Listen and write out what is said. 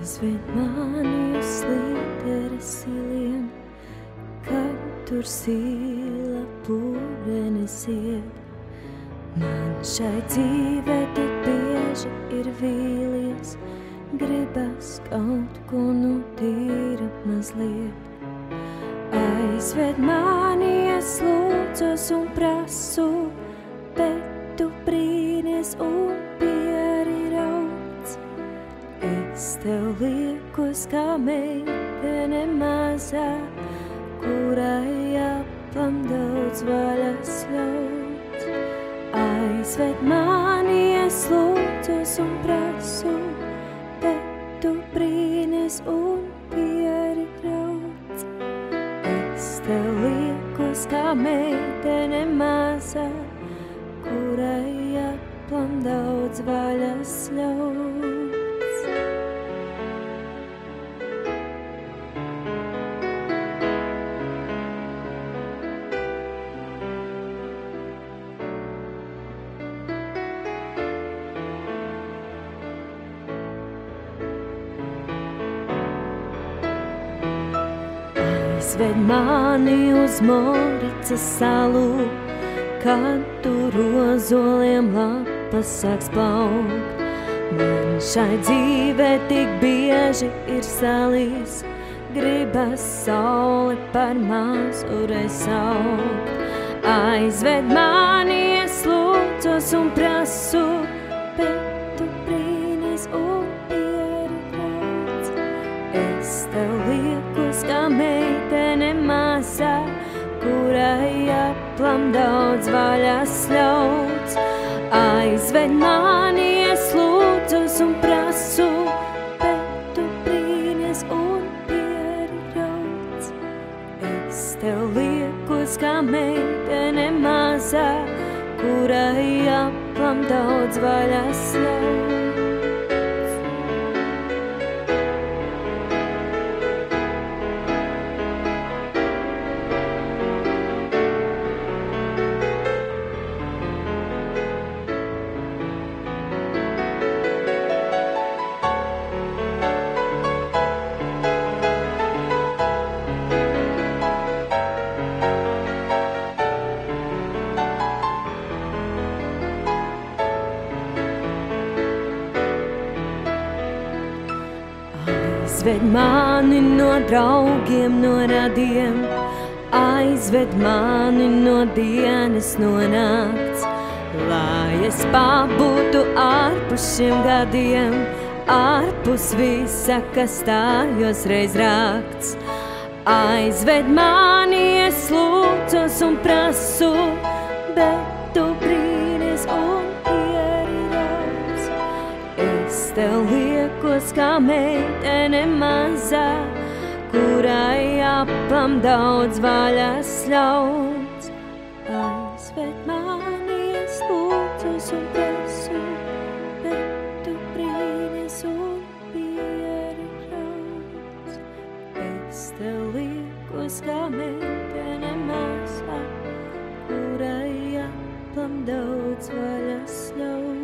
Aizved mani uz slīderes iliem, kad tur sīla pūrenes iet. Man šai dzīvē tik bieži ir vīlies, gribas kaut ko nu tīra mazliet. Aizved mani, es lūdzos un prasu, bet tu brīnies un pieri rauc. Es tev liekos kā meitene mazā, kurai aplam daudz vaļas ļauts. Aizved mani, es lūdzos un prasu, bet tu brīnies un pieri rauc. Es tev liekos kā meitene mazā, kurai aplam daudz vaļas ļauts. Aizved mani uz Moricas salu, kad tur rozoliem lapas sāks plaukt. Man šai dzīvē tik bieži ir salīs, gribas sauli par mazu reiz saukt. Aizved mani, es lūdzos un prasu, bet tu brīnies un pieri rauc. Es tev liekos kā meitene mazā, kurai aplam daudz vaļas ļauts. Aizved mani, es lūdzos un prasu, bet tu brīnies un pieri rauc. Es tev liekos kā meitene mazā, kurai aplam daudz vaļas ļauts. Aizved mani no draugiem, no radiem, aizved mani no dienas, no nakts, lai es pabūtu ārpus šiem gadiem, ārpus visa, kas stājos reiz rakts. Aizved mani, es lūdzos un prasu, bet tu brīnies un pieri rauc. Es tev liekos kā meitene mazā, kurai aplam daudz vaļas ļauts. Aizved mani, es lūdzos un prasu, bet tu brīnies un pieri rauc. Es tev liekos kā meitene mazā, kurai aplam daudz vaļas ļauts.